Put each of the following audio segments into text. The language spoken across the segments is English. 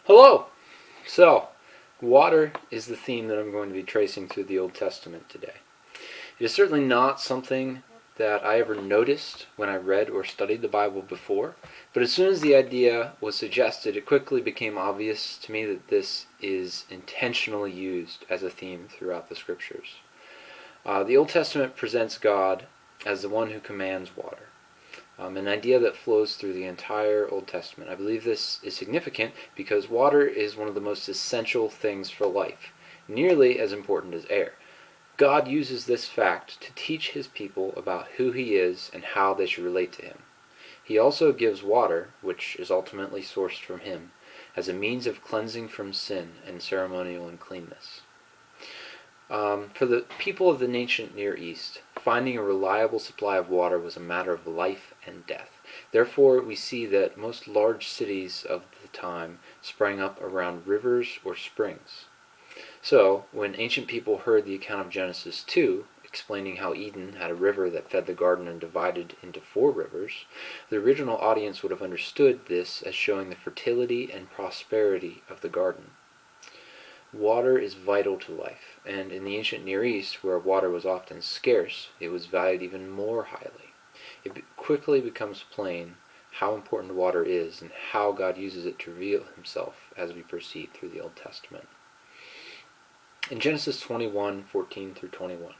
Hello! So, water is the theme that I'm going to be tracing through the Old Testament today. It is certainly not something that I ever noticed when I read or studied the Bible before, but as soon as the idea was suggested, it quickly became obvious to me that this is intentionally used as a theme throughout the Scriptures. The Old Testament presents God as the one who commands water. An idea that flows through the entire Old Testament. I believe this is significant because water is one of the most essential things for life, nearly as important as air. God uses this fact to teach his people about who he is and how they should relate to him. He also gives water, which is ultimately sourced from him, as a means of cleansing from sin and ceremonial uncleanness. For the people of the ancient Near East, finding a reliable supply of water was a matter of life and death. Therefore, we see that most large cities of the time sprang up around rivers or springs. So, when ancient people heard the account of Genesis 2, explaining how Eden had a river that fed the garden and divided into 4 rivers, the original audience would have understood this as showing the fertility and prosperity of the garden. Water is vital to life, and in the ancient Near East, where water was often scarce, it was valued even more highly. It quickly becomes plain how important water is and how God uses it to reveal himself as we proceed through the Old Testament. In Genesis 21:14-21,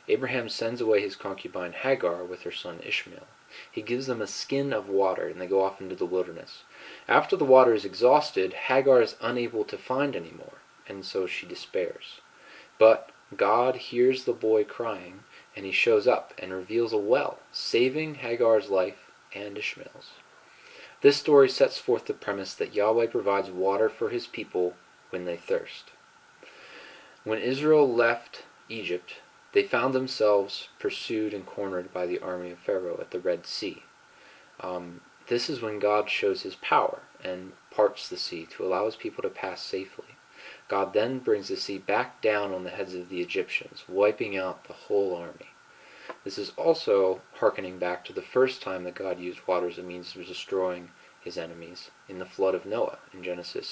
Abraham sends away his concubine Hagar with her son Ishmael. He gives them a skin of water, and they go off into the wilderness. After the water is exhausted, Hagar is unable to find any more, and so she despairs. But God hears the boy crying, and he shows up and reveals a well, saving Hagar's life and Ishmael's. This story sets forth the premise that Yahweh provides water for his people when they thirst. When Israel left Egypt, they found themselves pursued and cornered by the army of Pharaoh at the Red Sea. This is when God shows his power and parts the sea to allow his people to pass safely. God then brings the sea back down on the heads of the Egyptians, wiping out the whole army. This is also hearkening back to the first time that God used water as a means of destroying his enemies in the flood of Noah in Genesis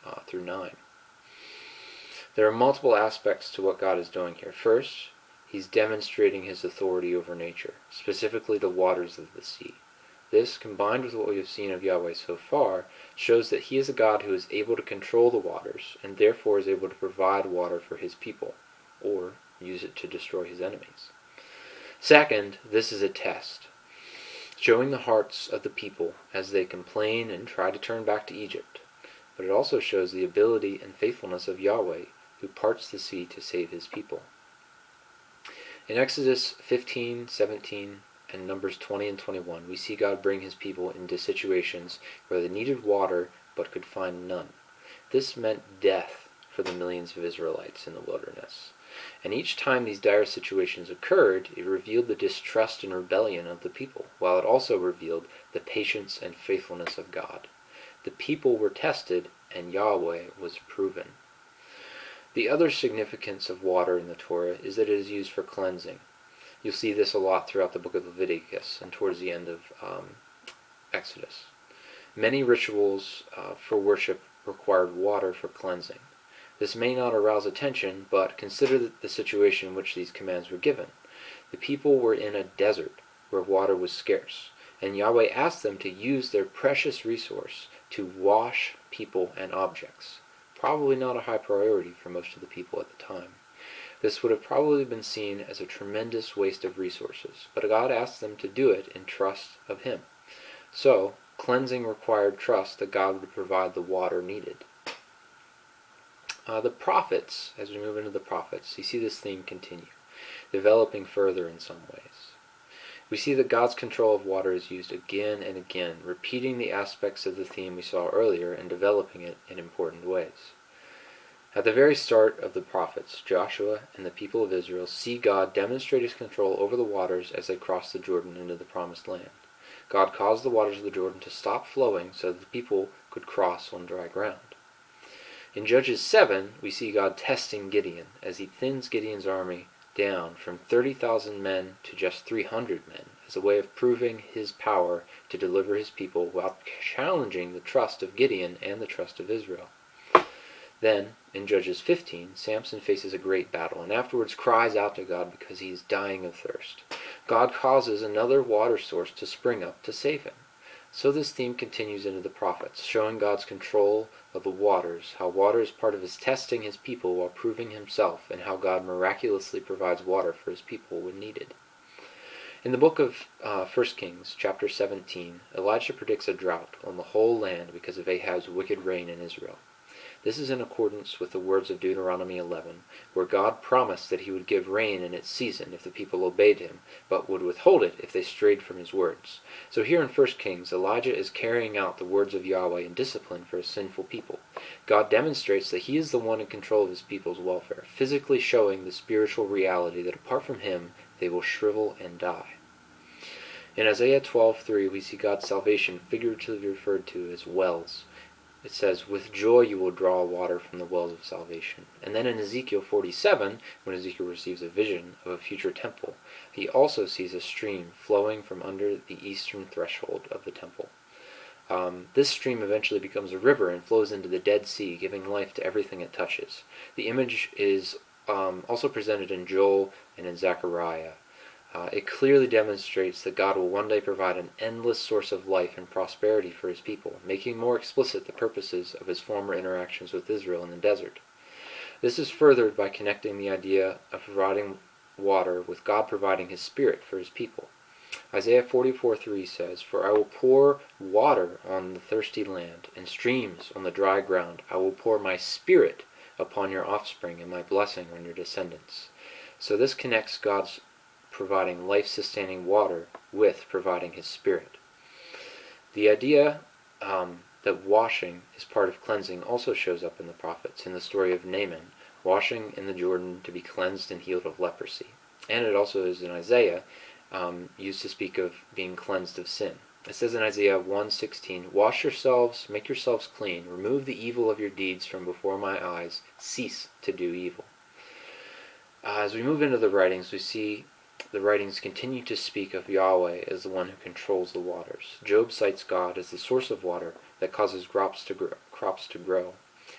6-9. There are multiple aspects to what God is doing here. First, he's demonstrating his authority over nature, specifically the waters of the sea. This, combined with what we have seen of Yahweh so far, shows that he is a God who is able to control the waters, and therefore is able to provide water for his people, or use it to destroy his enemies. Second, this is a test, showing the hearts of the people as they complain and try to turn back to Egypt. But it also shows the ability and faithfulness of Yahweh, who parts the sea to save his people. In Exodus 15:17, and Numbers 20 and 21, we see God bring his people into situations where they needed water but could find none. This meant death for the millions of Israelites in the wilderness. And each time these dire situations occurred, it revealed the distrust and rebellion of the people, while it also revealed the patience and faithfulness of God. The people were tested, and Yahweh was proven. The other significance of water in the Torah is that it is used for cleansing. You'll see this a lot throughout the book of Leviticus and towards the end of Exodus. Many rituals for worship required water for cleansing. This may not arouse attention, but consider the situation in which these commands were given. The people were in a desert where water was scarce, and Yahweh asked them to use their precious resource to wash people and objects. Probably not a high priority for most of the people at the time. This would have probably been seen as a tremendous waste of resources, but God asked them to do it in trust of him. So, cleansing required trust that God would provide the water needed. The prophets, as we move into the prophets, you see this theme continue, developing further in some ways. We see that God's control of water is used again and again, repeating the aspects of the theme we saw earlier and developing it in important ways. At the very start of the prophets, Joshua and the people of Israel see God demonstrate his control over the waters as they cross the Jordan into the promised land. God caused the waters of the Jordan to stop flowing so that the people could cross on dry ground. In Judges 7, we see God testing Gideon as he thins Gideon's army down from 30,000 men to just 300 men, as a way of proving his power to deliver his people while challenging the trust of Gideon and the trust of Israel. Then, in Judges 15, Samson faces a great battle and afterwards cries out to God because he is dying of thirst. God causes another water source to spring up to save him. So this theme continues into the prophets, showing God's control of the waters, how water is part of his testing his people while proving himself, and how God miraculously provides water for his people when needed. In the book of 1 Kings, chapter 17, Elijah predicts a drought on the whole land because of Ahab's wicked reign in Israel. This is in accordance with the words of Deuteronomy 11, where God promised that he would give rain in its season if the people obeyed him, but would withhold it if they strayed from his words. So here in 1 Kings, Elijah is carrying out the words of Yahweh in discipline for his sinful people. God demonstrates that he is the one in control of his people's welfare, physically showing the spiritual reality that apart from him, they will shrivel and die. In Isaiah 12:3, we see God's salvation figuratively referred to as wells. It says, "With joy you will draw water from the wells of salvation." And then in Ezekiel 47, when Ezekiel receives a vision of a future temple, he also sees a stream flowing from under the eastern threshold of the temple. This stream eventually becomes a river and flows into the Dead Sea, giving life to everything it touches. The image is also presented in Joel and in Zechariah. It clearly demonstrates that God will one day provide an endless source of life and prosperity for his people, making more explicit the purposes of his former interactions with Israel in the desert. This is furthered by connecting the idea of providing water with God providing his Spirit for his people. Isaiah 44:3 says, "For I will pour water on the thirsty land, and streams on the dry ground. I will pour my Spirit upon your offspring, and my blessing on your descendants." So this connects God's providing life-sustaining water with providing his Spirit. The idea that washing is part of cleansing also shows up in the prophets in the story of Naaman, washing in the Jordan to be cleansed and healed of leprosy. And it also is in Isaiah, used to speak of being cleansed of sin. It says in Isaiah 1:16, "Wash yourselves, make yourselves clean, remove the evil of your deeds from before my eyes, cease to do evil." As we move into the writings, we see the writings continue to speak of Yahweh as the one who controls the waters. Job cites God as the source of water that causes crops to grow.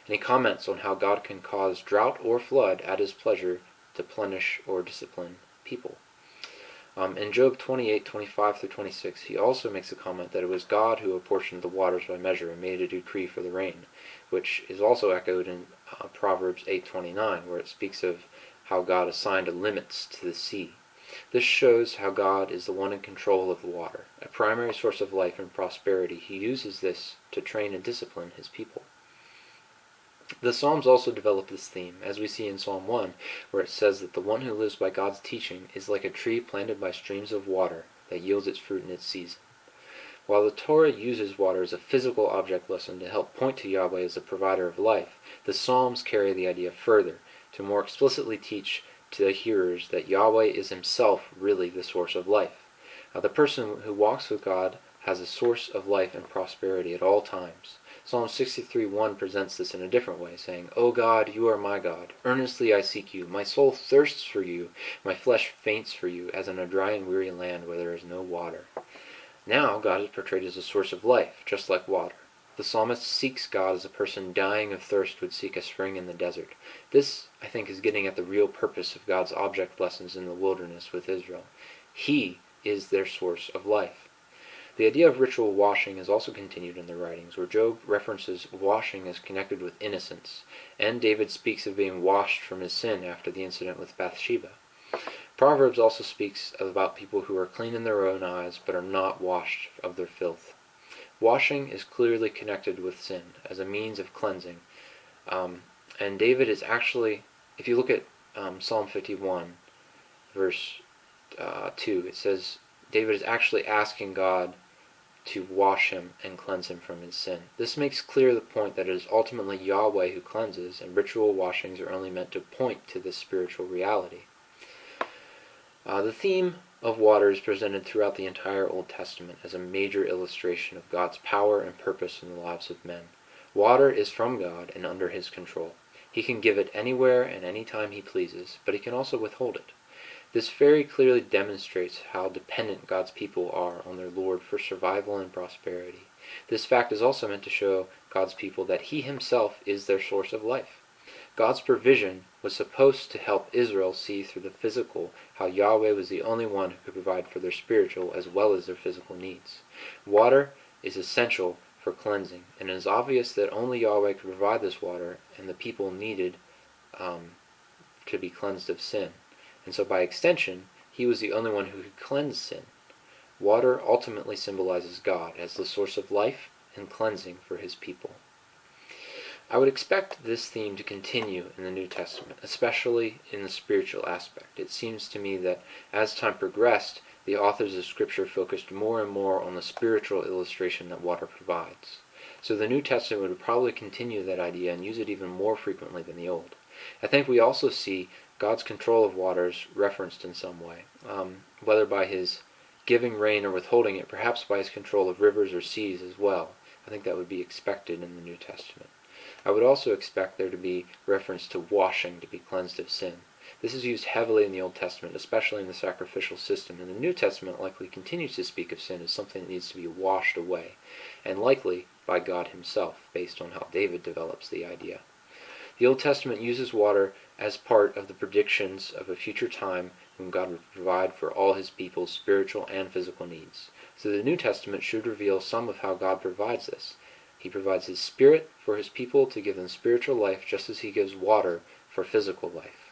And he comments on how God can cause drought or flood at his pleasure to punish or discipline people. In Job 28:25-26, he also makes a comment that it was God who apportioned the waters by measure and made a decree for the rain, which is also echoed in Proverbs 8:29, where it speaks of how God assigned limits to the sea. This shows how God is the one in control of the water, a primary source of life and prosperity. He uses this to train and discipline his people. The Psalms also develop this theme, as we see in Psalm 1, where it says that the one who lives by God's teaching is like a tree planted by streams of water that yields its fruit in its season. While the Torah uses water as a physical object lesson to help point to Yahweh as the provider of life, the Psalms carry the idea further, to more explicitly teach to the hearers that Yahweh is himself really the source of life. The person who walks with God has a source of life and prosperity at all times. Psalm 63:1 presents this in a different way, saying, "O God, you are my God. Earnestly I seek you. My soul thirsts for you. My flesh faints for you, as in a dry and weary land where there is no water." Now God is portrayed as a source of life, just like water. The psalmist seeks God as a person dying of thirst would seek a spring in the desert. This, I think, is getting at the real purpose of God's object lessons in the wilderness with Israel. He is their source of life. The idea of ritual washing is also continued in the writings, where Job references washing as connected with innocence, and David speaks of being washed from his sin after the incident with Bathsheba. Proverbs also speaks about people who are clean in their own eyes but are not washed of their filth. Washing is clearly connected with sin as a means of cleansing. And David is actually, if you look at Psalm 51, verse 2, it says David is actually asking God to wash him and cleanse him from his sin. This makes clear the point that it is ultimately Yahweh who cleanses, and ritual washings are only meant to point to this spiritual reality. The theme of water is presented throughout the entire Old Testament as a major illustration of God's power and purpose in the lives of men. Water is from God and under his control. He can give it anywhere and any time he pleases, but he can also withhold it. This very clearly demonstrates how dependent God's people are on their Lord for survival and prosperity. This fact is also meant to show God's people that He Himself is their source of life. God's provision was supposed to help Israel see through the physical how Yahweh was the only one who could provide for their spiritual as well as their physical needs. Water is essential for cleansing, and it is obvious that only Yahweh could provide this water, and the people needed to be cleansed of sin. And so by extension, He was the only one who could cleanse sin. Water ultimately symbolizes God as the source of life and cleansing for His people. I would expect this theme to continue in the New Testament, especially in the spiritual aspect. It seems to me that as time progressed, the authors of Scripture focused more and more on the spiritual illustration that water provides. So the New Testament would probably continue that idea and use it even more frequently than the Old. I think we also see God's control of waters referenced in some way, whether by His giving rain or withholding it, perhaps by His control of rivers or seas as well. I think that would be expected in the New Testament. I would also expect there to be reference to washing to be cleansed of sin. This is used heavily in the Old Testament, especially in the sacrificial system, and the New Testament likely continues to speak of sin as something that needs to be washed away, and likely by God Himself, based on how David develops the idea. The Old Testament uses water as part of the predictions of a future time when God would provide for all His people's spiritual and physical needs. So the New Testament should reveal some of how God provides this. He provides His Spirit for His people to give them spiritual life just as He gives water for physical life.